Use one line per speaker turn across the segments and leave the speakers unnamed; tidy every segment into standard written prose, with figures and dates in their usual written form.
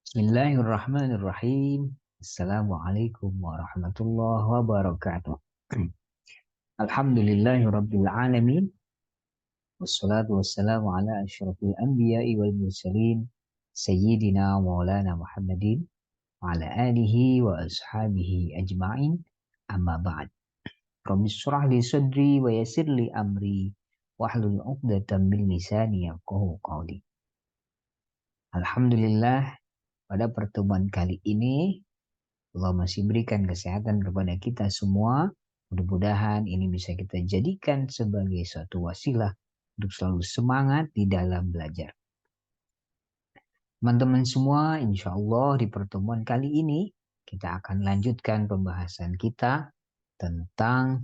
Bismillahirrahmanirrahim. Assalamualaikum warahmatullahi wabarakatuh. Alhamdulillahirabbil alamin. Wassalatu wassalamu ala asyrafil anbiya'i wal mursalin sayyidina maulana Muhammadin wa ala alihi wa ashabihi ajma'in. Amma ba'd. Rabbi shrah li sadri wa yassir li amri wahlul 'uqdatam min lisani yafqahu qawli. Alhamdulillah, pada pertemuan kali ini Allah masih berikan kesehatan kepada kita semua. Mudah-mudahan ini bisa kita jadikan sebagai suatu wasilah untuk selalu semangat di dalam belajar. Teman-teman semua, insya Allah di pertemuan kali ini kita akan lanjutkan pembahasan kita tentang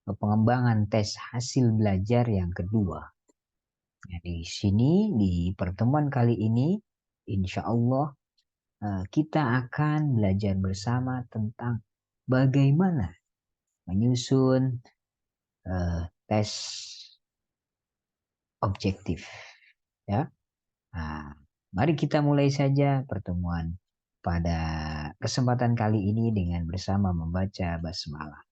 pengembangan tes hasil belajar yang kedua. Nah, di sini di pertemuan kali ini, insya Allah kita akan belajar bersama tentang bagaimana menyusun tes objektif, ya. Nah, mari kita mulai saja pertemuan pada kesempatan kali ini dengan bersama membaca basmalah.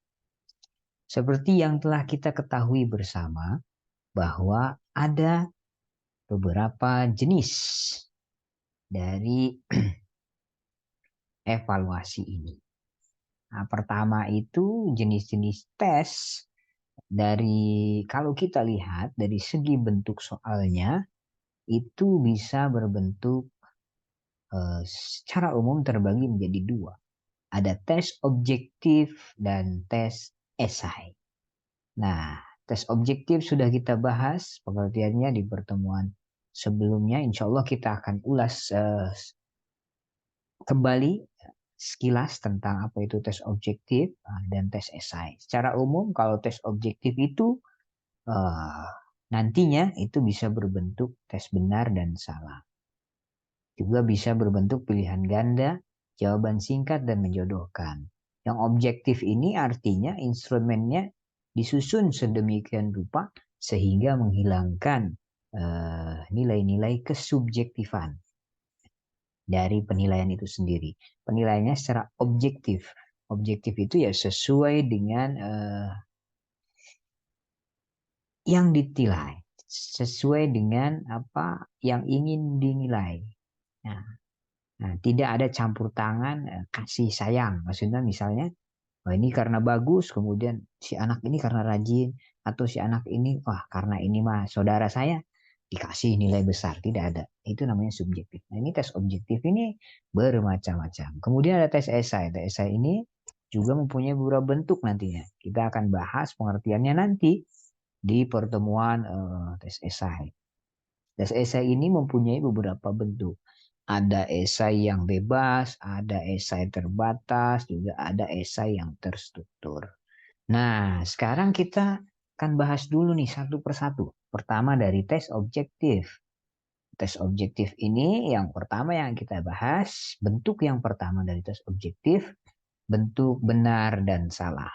Seperti yang telah kita ketahui bersama bahwa ada beberapa jenis dari evaluasi ini. Nah, pertama itu jenis-jenis tes dari, kalau kita lihat dari segi bentuk soalnya itu bisa berbentuk secara umum terbagi menjadi dua. Ada tes objektif dan tes esai. Nah, tes objektif sudah kita bahas pengertiannya di pertemuan sebelumnya. Insya Allah kita akan ulas kembali sekilas tentang apa itu tes objektif dan tes esai. Secara umum kalau tes objektif itu nantinya itu bisa berbentuk tes benar dan salah. Juga bisa berbentuk pilihan ganda, jawaban singkat, dan menjodohkan. Yang objektif ini artinya instrumennya disusun sedemikian rupa sehingga menghilangkan nilai-nilai kesubjektifan dari penilaian itu sendiri. Penilaiannya secara objektif. Objektif itu ya sesuai dengan yang ditilai, sesuai dengan apa yang ingin dinilai. Nah, tidak ada campur tangan kasih sayang. Maksudnya misalnya, oh ini karena bagus, kemudian si anak ini karena rajin, atau si anak ini, wah karena ini mah saudara saya dikasih nilai besar. Tidak ada. Itu namanya subjektif. Nah, ini tes objektif ini bermacam-macam. Kemudian ada tes esai. Tes esai ini juga mempunyai beberapa bentuk nantinya. Kita akan bahas pengertiannya nanti di pertemuan tes esai. Tes esai ini mempunyai beberapa bentuk. Ada esai yang bebas, ada esai terbatas, juga ada esai yang terstruktur. Nah, sekarang kita akan bahas dulu nih satu persatu. Pertama dari tes objektif. Tes objektif ini yang pertama yang kita bahas, bentuk yang pertama dari tes objektif, bentuk benar dan salah.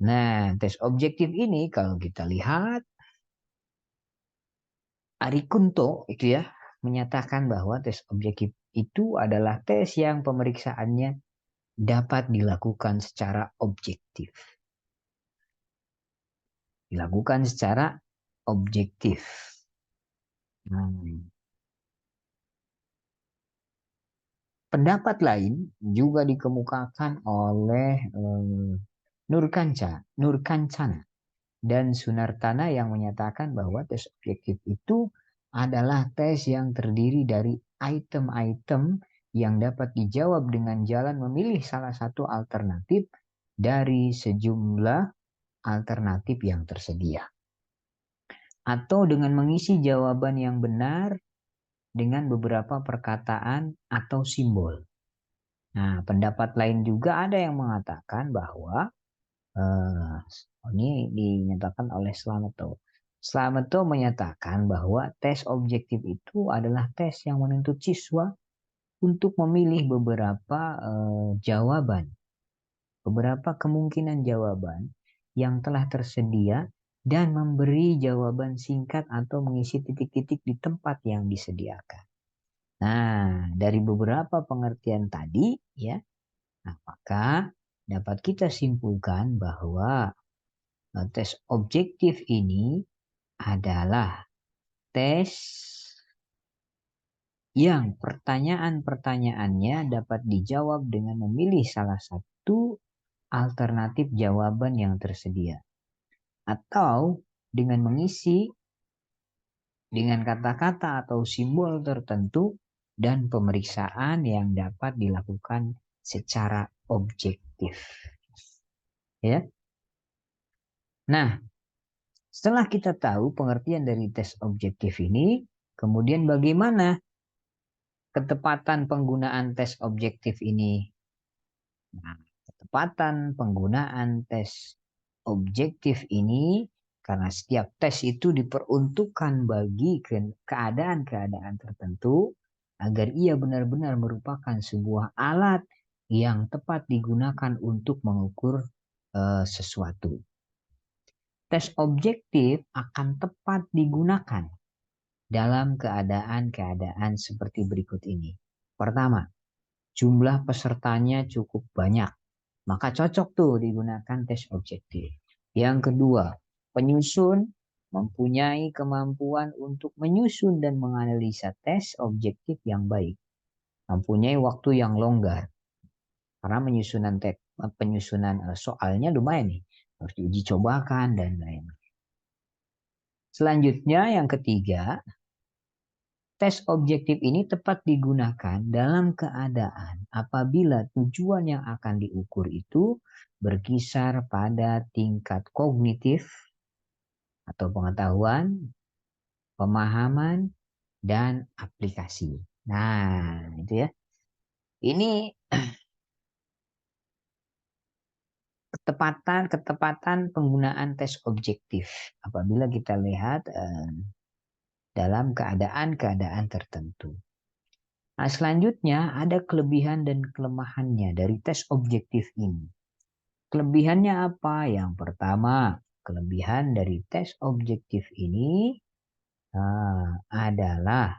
Nah, tes objektif ini kalau kita lihat, Ari Kunto itu ya menyatakan bahwa tes objektif itu adalah tes yang pemeriksaannya dapat dilakukan secara objektif. Dilakukan secara objektif. Pendapat lain juga dikemukakan oleh Nurkancana dan Sunartana yang menyatakan bahwa tes objektif itu adalah tes yang terdiri dari item-item yang dapat dijawab dengan jalan memilih salah satu alternatif dari sejumlah alternatif yang tersedia. Atau dengan mengisi jawaban yang benar dengan beberapa perkataan atau simbol. Nah, pendapat lain juga ada yang mengatakan bahwa ini dinyatakan oleh Slameto. Slameto menyatakan bahwa tes objektif itu adalah tes yang menuntut siswa untuk memilih beberapa jawaban, beberapa kemungkinan jawaban yang telah tersedia dan memberi jawaban singkat atau mengisi titik-titik di tempat yang disediakan. Nah, dari beberapa pengertian tadi ya, nah, maka dapat kita simpulkan bahwa tes objektif ini adalah tes yang pertanyaan-pertanyaannya dapat dijawab dengan memilih salah satu alternatif jawaban yang tersedia, atau dengan mengisi dengan kata-kata atau simbol tertentu dan pemeriksaan yang dapat dilakukan secara objektif. Ya. Nah, setelah kita tahu pengertian dari tes objektif ini, kemudian bagaimana ketepatan penggunaan tes objektif ini? Nah, ketepatan penggunaan tes objektif ini karena setiap tes itu diperuntukkan bagi keadaan-keadaan tertentu agar ia benar-benar merupakan sebuah alat yang tepat digunakan untuk mengukur sesuatu. Tes objektif akan tepat digunakan dalam keadaan-keadaan seperti berikut ini. Pertama, jumlah pesertanya cukup banyak, maka cocok tuh digunakan tes objektif. Yang kedua, penyusun mempunyai kemampuan untuk menyusun dan menganalisa tes objektif yang baik, mempunyai waktu yang longgar, karena penyusunan soalnya lumayan nih, harus diuji cobakan dan lain. Selanjutnya yang ketiga, tes objektif ini tepat digunakan dalam keadaan apabila tujuan yang akan diukur itu berkisar pada tingkat kognitif atau pengetahuan, pemahaman, dan aplikasi. Nah, itu ya. Ini ketepatan penggunaan tes objektif apabila kita lihat dalam keadaan-keadaan tertentu. Nah, selanjutnya ada kelebihan dan kelemahannya dari tes objektif ini. Kelebihannya apa? Yang pertama, kelebihan dari tes objektif ini adalah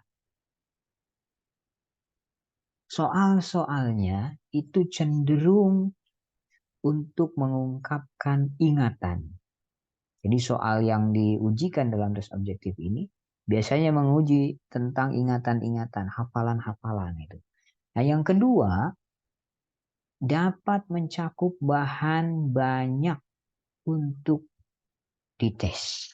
soal-soalnya itu cenderung untuk mengungkapkan ingatan. Jadi soal yang diujikan dalam tes objektif ini biasanya menguji tentang ingatan-ingatan, hafalan-hafalan itu. Nah, yang kedua, dapat mencakup bahan banyak untuk dites.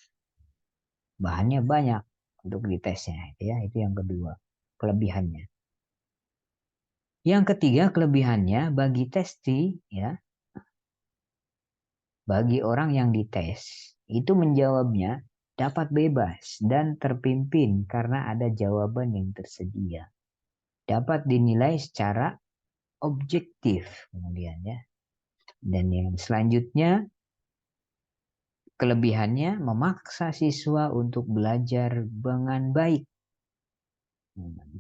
Bahannya banyak untuk ditesnya, ya. Itu yang kedua, kelebihannya. Yang ketiga, kelebihannya bagi testi, ya, bagi orang yang dites, itu menjawabnya dapat bebas dan terpimpin karena ada jawaban yang tersedia. Dapat dinilai secara objektif kemudian ya. Dan yang selanjutnya, kelebihannya memaksa siswa untuk belajar dengan baik.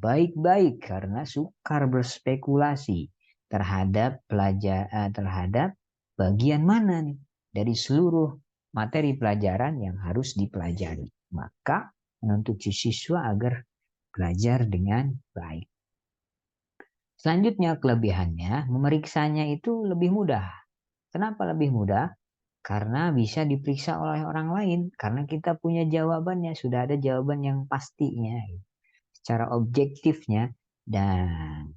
Baik-baik karena sukar berspekulasi terhadap terhadap bagian mana nih dari seluruh materi pelajaran yang harus dipelajari. Maka menuntut siswa agar belajar dengan baik. Selanjutnya kelebihannya, memeriksanya itu lebih mudah. Kenapa lebih mudah? Karena bisa diperiksa oleh orang lain. Karena kita punya jawabannya, sudah ada jawaban yang pastinya. Secara objektifnya. Dan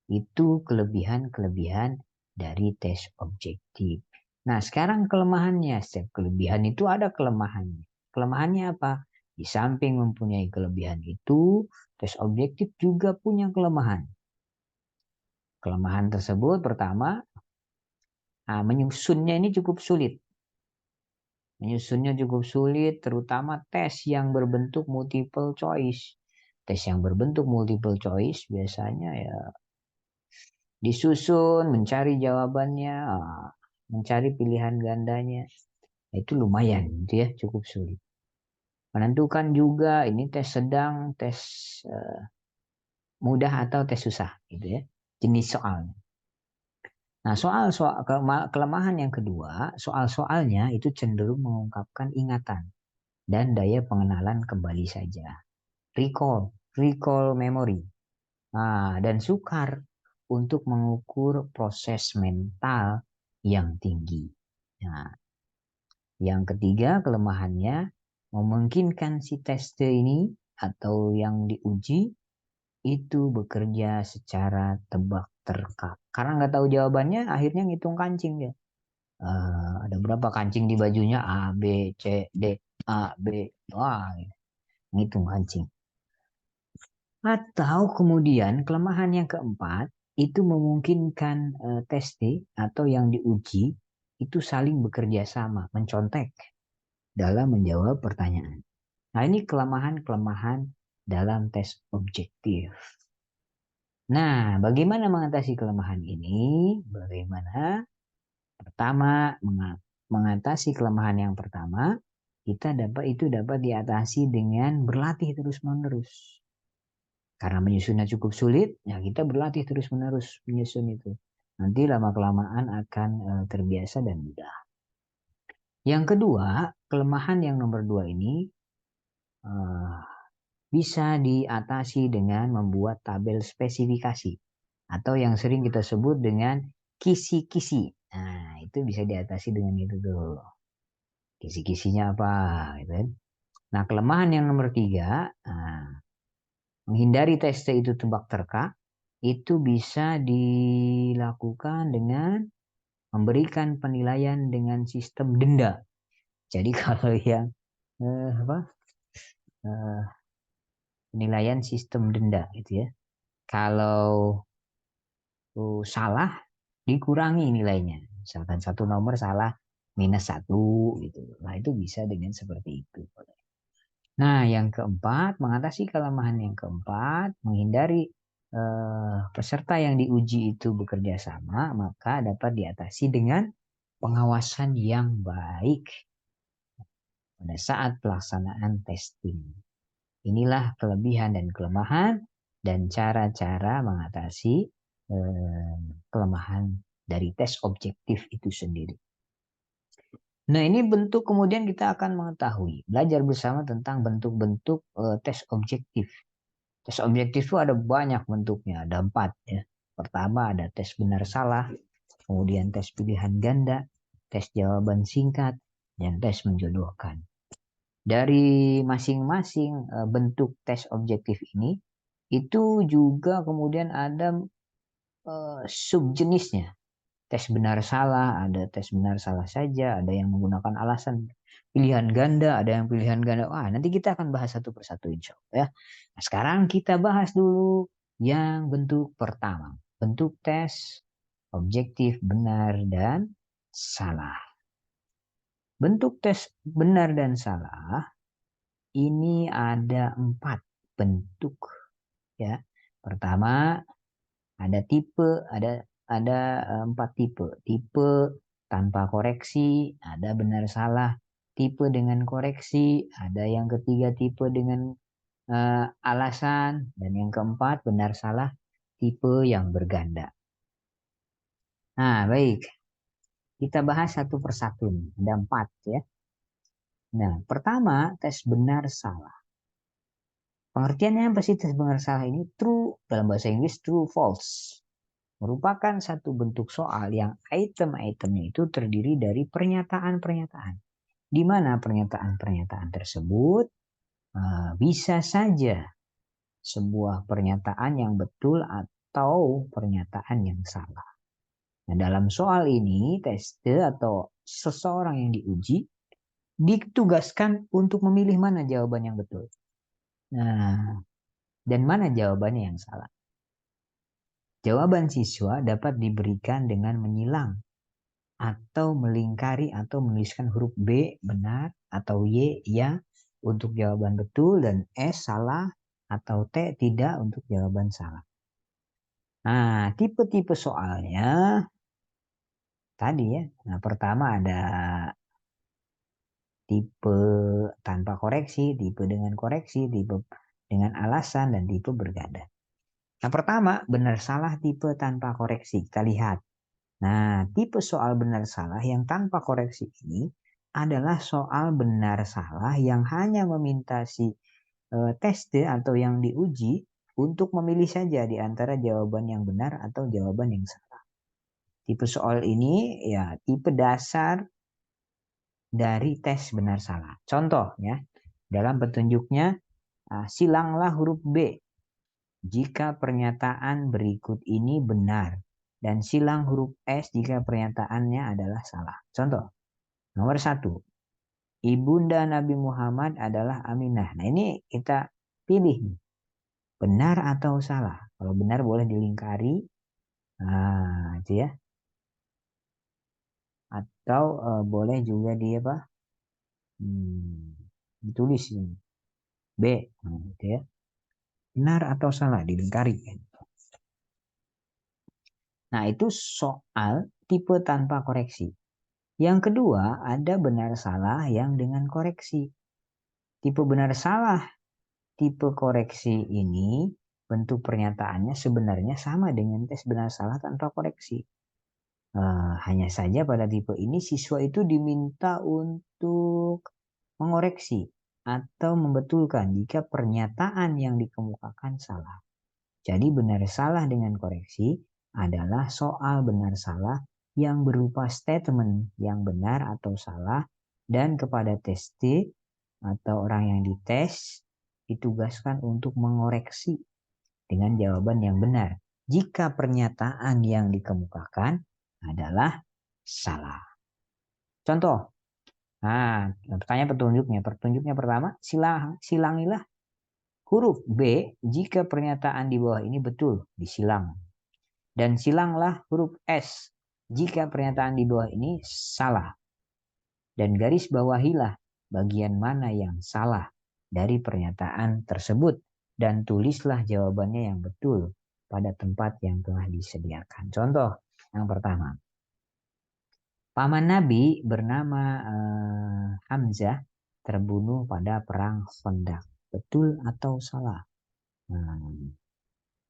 itu kelebihan-kelebihan dari tes objektif. Nah, sekarang kelemahannya. Setiap kelebihan itu ada kelemahannya. Kelemahannya apa? Di samping mempunyai kelebihan itu, tes objektif juga punya kelemahan. Kelemahan tersebut pertama, menyusunnya ini cukup sulit. Menyusunnya cukup sulit, terutama tes yang berbentuk multiple choice. Tes yang berbentuk multiple choice biasanya ya disusun, mencari jawabannya, mencari pilihan gandanya. Itu lumayan, gitu ya, cukup sulit. Menentukan juga ini tes sedang, tes mudah atau tes susah, gitu ya. Jenis soalnya. Nah, soal kelemahan yang kedua, soal-soalnya itu cenderung mengungkapkan ingatan dan daya pengenalan kembali saja. Recall memory. dan sukar untuk mengukur proses mental yang tinggi. Nah, yang ketiga kelemahannya memungkinkan si teste ini atau yang diuji itu bekerja secara tebak-terka. Karena nggak tahu jawabannya, akhirnya ngitung kancing dia. Ada berapa kancing di bajunya? A, B, C, D, A, B. Wah, ngitung kancing. Atau kemudian kelemahan yang keempat itu memungkinkan teste atau yang diuji itu saling bekerja sama, mencontek dalam menjawab pertanyaan. Nah, ini kelemahan-kelemahan dalam tes objektif. Nah, bagaimana mengatasi kelemahan ini? Bagaimana? Pertama, mengatasi kelemahan yang pertama, itu dapat diatasi dengan berlatih terus-menerus. Karena menyusunnya cukup sulit, ya kita berlatih terus-menerus menyusun itu. Nanti lama-kelamaan akan terbiasa dan mudah. Yang kedua, kelemahan yang nomor 2 ini bisa diatasi dengan membuat tabel spesifikasi atau yang sering kita sebut dengan kisi-kisi. Nah, itu bisa diatasi dengan itu tuh. Kisi-kisinya apa, gitu kan? Nah, kelemahan yang nomor 3, menghindari tes itu tebak-terka, itu bisa dilakukan dengan memberikan penilaian dengan sistem denda. Jadi kalau yang penilaian sistem denda gitu ya. Kalau salah dikurangi nilainya. Misalkan satu nomor salah -1 gitu. Nah, itu bisa dengan seperti itu. Nah, yang keempat, mengatasi kelemahan yang keempat, menghindari peserta yang diuji itu bekerja sama, maka dapat diatasi dengan pengawasan yang baik pada saat pelaksanaan testing. Inilah kelebihan dan kelemahan dan cara-cara mengatasi kelemahan dari tes objektif itu sendiri. Nah, ini bentuk kemudian kita akan mengetahui, belajar bersama tentang bentuk-bentuk tes objektif. Tes objektif itu ada banyak bentuknya, ada 4 ya. Pertama ada tes benar salah, kemudian tes pilihan ganda, tes jawaban singkat, dan tes menjodohkan. Dari masing-masing bentuk tes objektif ini, itu juga kemudian ada subjenisnya. Tes benar salah, ada tes benar salah saja, ada yang menggunakan alasan pilihan ganda, ada yang pilihan ganda. Wah, nanti kita akan bahas satu persatu insya Allah ya. Nah, sekarang kita bahas dulu yang bentuk pertama. Bentuk tes objektif benar dan salah. Bentuk tes benar dan salah ini ada 4 bentuk ya. Pertama ada tipe, ada 4 tipe. Tipe tanpa koreksi, ada benar salah. Tipe dengan koreksi, ada yang ketiga tipe dengan alasan, dan yang keempat benar salah tipe yang berganda. Nah, baik. Kita bahas satu persatu nih. Ada 4 ya. Nah, pertama tes benar salah. Pengertiannya apa sih tes benar salah ini? True, dalam bahasa Inggris true false. Merupakan satu bentuk soal yang item-itemnya itu terdiri dari pernyataan-pernyataan. Di mana pernyataan-pernyataan tersebut bisa saja sebuah pernyataan yang betul atau pernyataan yang salah. Nah, dalam soal ini, tester atau seseorang yang diuji ditugaskan untuk memilih mana jawaban yang betul. Nah, dan mana jawabannya yang salah. Jawaban siswa dapat diberikan dengan menyilang atau melingkari atau menuliskan huruf B benar atau Y ya untuk jawaban betul dan S salah atau T tidak untuk jawaban salah. Nah, tipe-tipe soalnya tadi ya. Nah, pertama ada tipe tanpa koreksi, tipe dengan koreksi, tipe dengan alasan, dan tipe berganda. Nah, pertama benar salah tipe tanpa koreksi. Kita lihat. Nah, tipe soal benar salah yang tanpa koreksi ini adalah soal benar salah yang hanya meminta si tester atau yang diuji untuk memilih saja di antara jawaban yang benar atau jawaban yang salah. Tipe soal ini ya tipe dasar dari tes benar salah. Contoh ya, dalam petunjuknya silanglah huruf B jika pernyataan berikut ini benar dan silang huruf S jika pernyataannya adalah salah. Contoh, nomor 1, ibunda Nabi Muhammad adalah Aminah. Nah ini kita pilih benar atau salah. Kalau benar boleh dilingkari, nah itu ya. Atau boleh juga dia apa? Ditulis ini. B, nah, gitu ya. Benar atau salah dilingkari. Nah itu soal tipe tanpa koreksi. Yang kedua, ada benar salah yang dengan koreksi. Tipe benar salah, tipe koreksi ini bentuk pernyataannya sebenarnya sama dengan tes benar salah tanpa koreksi. Hanya saja pada tipe ini siswa itu diminta untuk mengoreksi atau membetulkan jika pernyataan yang dikemukakan salah. Jadi benar salah dengan koreksi adalah soal benar salah yang berupa statement yang benar atau salah dan kepada testi atau orang yang dites ditugaskan untuk mengoreksi dengan jawaban yang benar jika pernyataan yang dikemukakan adalah salah. Contoh, pertanyaan petunjuknya. Petunjuknya pertama, silangilah huruf B jika pernyataan di bawah ini betul, disilang. Dan silanglah huruf S jika pernyataan di bawah ini salah. Dan garis bawahilah bagian mana yang salah dari pernyataan tersebut. Dan tulislah jawabannya yang betul pada tempat yang telah disediakan. Contoh yang pertama. Paman Nabi bernama Hamzah terbunuh pada perang Khandaq. Betul atau salah?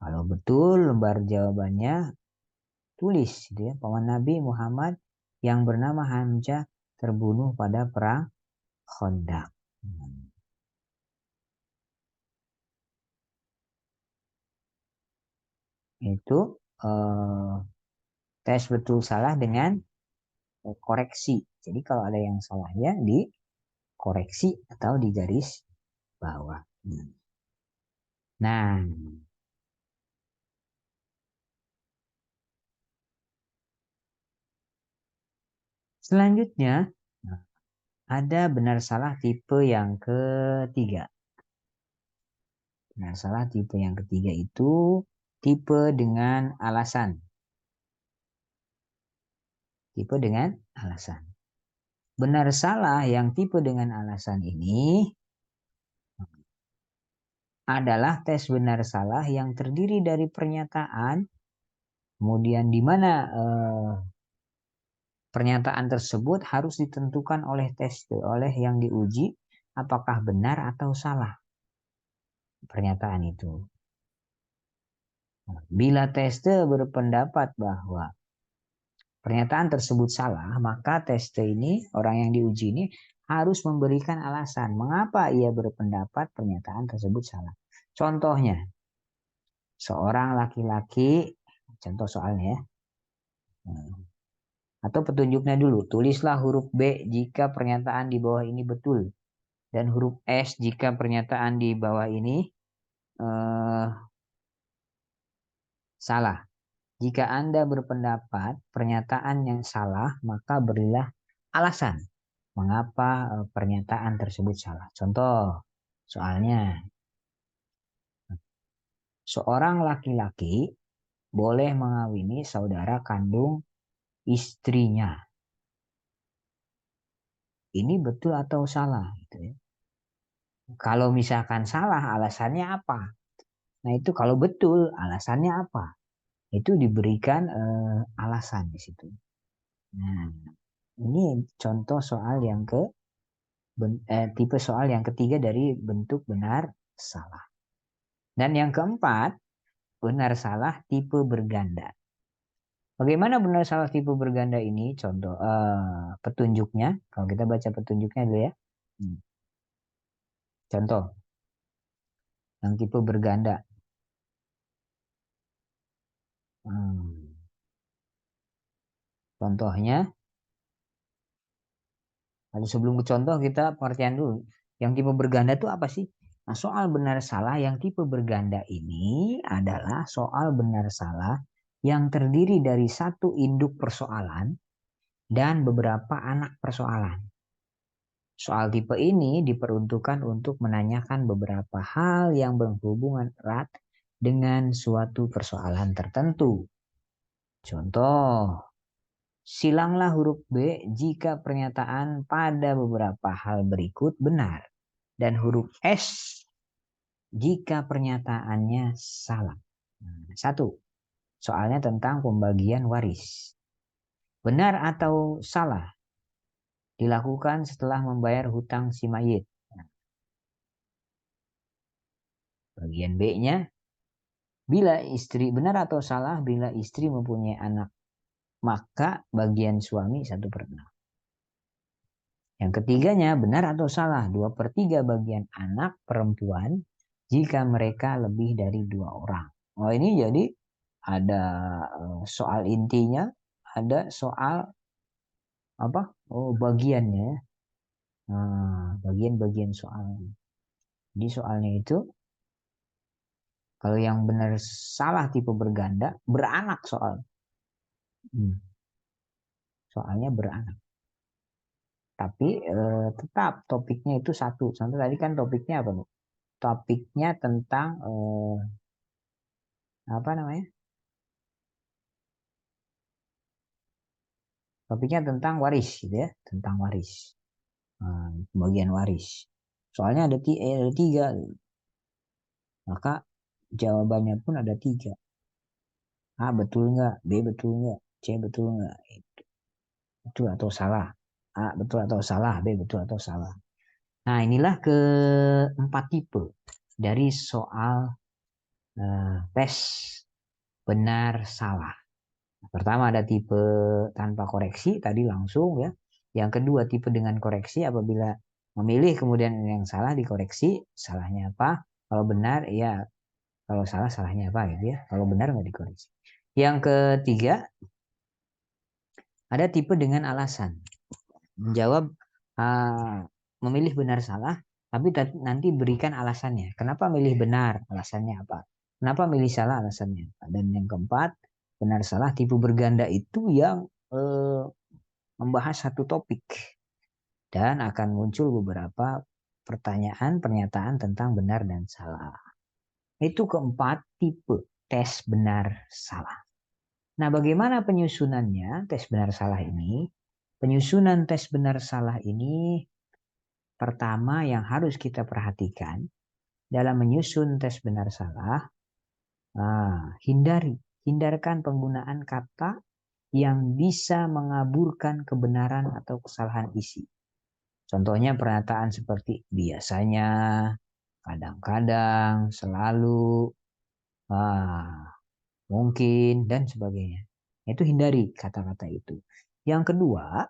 Kalau betul, lembar jawabannya tulis gitu ya. Paman Nabi Muhammad yang bernama Hamzah terbunuh pada perang Khandaq. Itu tes betul salah dengan koreksi. Jadi kalau ada yang salahnya dikoreksi atau di garis bawah. Nah, selanjutnya ada benar salah tipe yang ketiga. Benar salah tipe yang ketiga itu tipe dengan alasan. Tipe dengan alasan. Benar salah yang tipe dengan alasan ini adalah tes benar salah yang terdiri dari pernyataan, kemudian di mana pernyataan tersebut harus ditentukan oleh oleh yang diuji apakah benar atau salah pernyataan itu. Bila tester berpendapat bahwa pernyataan tersebut salah, maka tester ini, orang yang diuji ini harus memberikan alasan mengapa ia berpendapat pernyataan tersebut salah. Contohnya, seorang laki-laki, contoh soalnya ya, atau petunjuknya dulu, tulislah huruf B jika pernyataan di bawah ini betul, dan huruf S jika pernyataan di bawah ini salah. Jika Anda berpendapat pernyataan yang salah, maka berilah alasan mengapa pernyataan tersebut salah. Contoh, soalnya, seorang laki-laki boleh mengawini saudara kandung istrinya. Ini betul atau salah? Gitu ya. Kalau misalkan salah, alasannya apa? Nah itu kalau betul, alasannya apa? Itu diberikan alasan di situ. Nah, ini contoh soal yang tipe soal yang ketiga dari bentuk benar salah. Dan yang keempat, benar salah tipe berganda. Bagaimana benar salah tipe berganda ini? Contoh petunjuknya. Kalau kita baca petunjuknya dulu ya. Contoh yang tipe berganda. Contohnya, lalu sebelum ke contoh kita pengertian dulu. Yang tipe berganda itu apa sih? Nah, soal benar salah yang tipe berganda ini adalah soal benar salah yang terdiri dari satu induk persoalan dan beberapa anak persoalan. Soal tipe ini diperuntukkan untuk menanyakan beberapa hal yang berhubungan erat dengan suatu persoalan tertentu. Contoh, silanglah huruf B jika pernyataan pada beberapa hal berikut benar dan huruf S jika pernyataannya salah. Satu, soalnya tentang pembagian waris. Benar atau salah dilakukan setelah membayar hutang si mayit. Bagian B-nya, bila istri benar atau salah bila istri mempunyai anak, maka bagian suami 1/6. Yang ketiganya, benar atau salah 2/3 bagian anak perempuan jika mereka lebih dari 2 orang. Oh, ini jadi ada soal intinya, ada soal apa? Oh, bagiannya. Nah, bagian-bagian soal. Di soalnya itu, kalau yang benar salah tipe berganda, beranak soal. Soalnya beranak. Tapi tetap topiknya itu satu. Contoh tadi kan topiknya apa, Bu? Topiknya tentang apa namanya? Topiknya tentang waris, gitu ya, tentang waris, bagian waris. Soalnya ada tiga, maka jawabannya pun ada tiga. A betul nggak, B betul nggak, C betul nggak, itu betul atau salah. A betul atau salah, B betul atau salah. Nah, inilah keempat tipe dari soal tes benar salah. Pertama ada tipe tanpa koreksi, tadi langsung ya. Yang kedua tipe dengan koreksi, apabila memilih kemudian yang salah dikoreksi, salahnya apa? Kalau benar ya, kalau salah salahnya apa gitu ya. Kalau benar nggak dikoreksi. Yang ketiga ada tipe dengan alasan. Menjawab memilih benar salah, tapi nanti berikan alasannya. Kenapa milih benar? Alasannya apa? Kenapa milih salah? Alasannya apa? Dan yang keempat, benar salah tipe berganda itu yang membahas satu topik dan akan muncul beberapa pertanyaan, pernyataan tentang benar dan salah. Itu keempat tipe tes benar salah. Nah, bagaimana penyusunannya tes benar salah ini? Penyusunan tes benar salah ini pertama yang harus kita perhatikan dalam menyusun tes benar salah, hindarkan penggunaan kata yang bisa mengaburkan kebenaran atau kesalahan isi. Contohnya pernyataan seperti biasanya, kadang-kadang, selalu, mungkin, dan sebagainya. Itu hindari kata-kata itu. Yang kedua,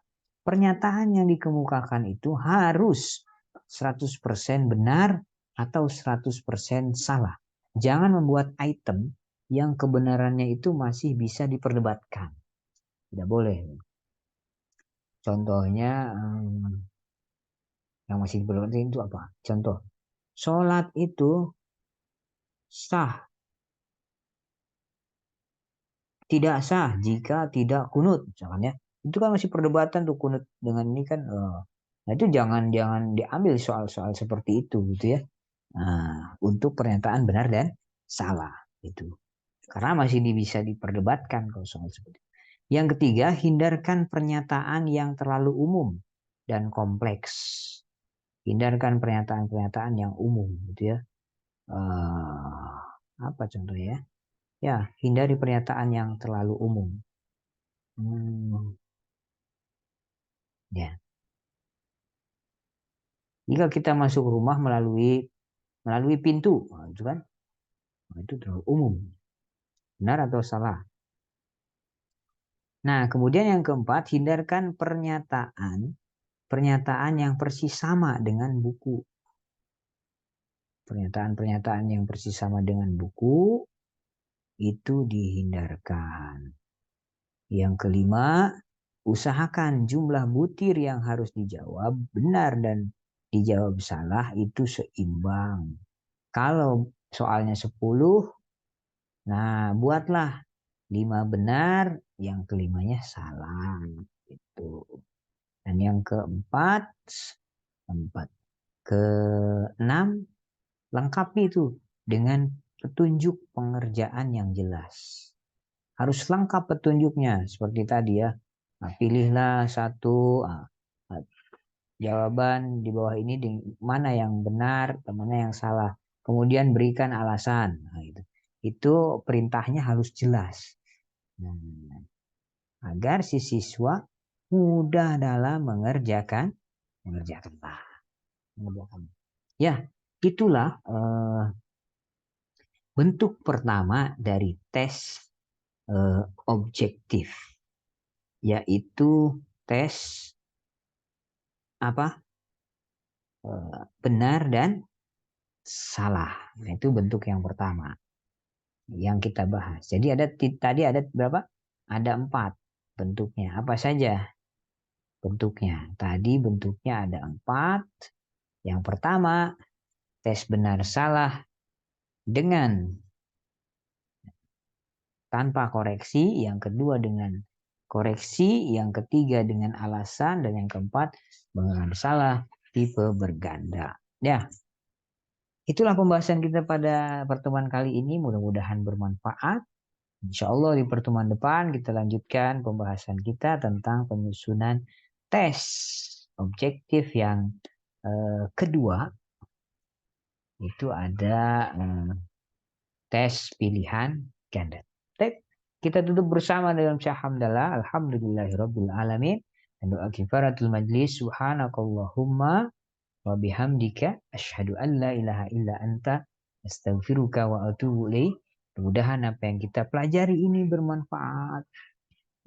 pernyataan yang dikemukakan itu harus 100% benar atau 100% salah. Jangan membuat item yang kebenarannya itu masih bisa diperdebatkan. Tidak boleh. Contohnya yang masih diperdebatkan itu apa? Contoh, sholat itu sah, tidak sah jika tidak kunut, misalnya. Itu kan masih perdebatan tuh kunut dengan ini kan. Nah, itu jangan diambil soal-soal seperti itu gitu ya. Nah, untuk pernyataan benar dan salah itu. Karena masih bisa diperdebatkan kalau soal seperti itu. Yang ketiga, hindarkan pernyataan yang terlalu umum dan kompleks. Hindarkan pernyataan-pernyataan yang umum gitu ya. Apa contohnya? Ya, hindari pernyataan yang terlalu umum. Ya. Jika kita masuk rumah melalui pintu, itu kan, itu terlalu umum. Benar atau salah? Nah, kemudian yang keempat, hindarkan pernyataan yang persis sama dengan buku. Pernyataan-pernyataan yang persis sama dengan buku itu dihindarkan. Yang kelima, usahakan jumlah butir yang harus dijawab benar dan dijawab salah itu seimbang. Kalau soalnya 10, nah buatlah 5 benar, yang kelimanya salah. Gitu. Dan yang keempat, keenam, lengkapi itu dengan petunjuk pengerjaan yang jelas. Harus lengkap petunjuknya seperti tadi ya. Nah, pilihlah satu jawaban di bawah ini mana yang benar, mana yang salah. Kemudian berikan alasan. Nah, itu perintahnya harus jelas. Nah, agar si siswa mudah dalam mengerjakan. Ya, itulah bentuk pertama dari tes objektif, yaitu tes apa benar dan salah. Nah, itu bentuk yang pertama yang kita bahas. Jadi tadi ada berapa? Ada 4 bentuknya. Apa saja bentuknya? Tadi bentuknya ada 4. Yang pertama, tes benar salah dengan tanpa koreksi. Yang kedua dengan koreksi. Yang ketiga dengan alasan. Dan yang keempat benar salah tipe berganda. Ya, itulah pembahasan kita pada pertemuan kali ini. Mudah-mudahan bermanfaat. Insya Allah di pertemuan depan kita lanjutkan pembahasan kita tentang penyusunan tes objektif yang kedua. Itu ada tes pilihan ganda. Kita tutup bersama dalam syahamdalah. Alhamdulillahirabbil alamin. Dan doa kifaratul majlis. Subhanakallahumma wa bihamdika asyhadu an la ilaha illa anta astaghfiruka wa atubu ilaik. Mudah-mudahan apa yang kita pelajari ini bermanfaat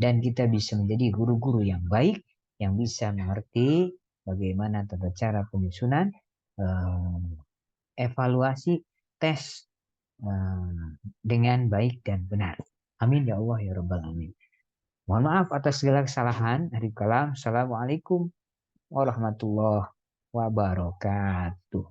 dan kita bisa menjadi guru-guru yang baik yang bisa mengerti bagaimana tata cara penyusunan evaluasi tes dengan baik dan benar. Amin ya Allah ya rabbal alamin. Mohon maaf atas segala kesalahan. Assalamualaikum warahmatullahi wabarakatuh.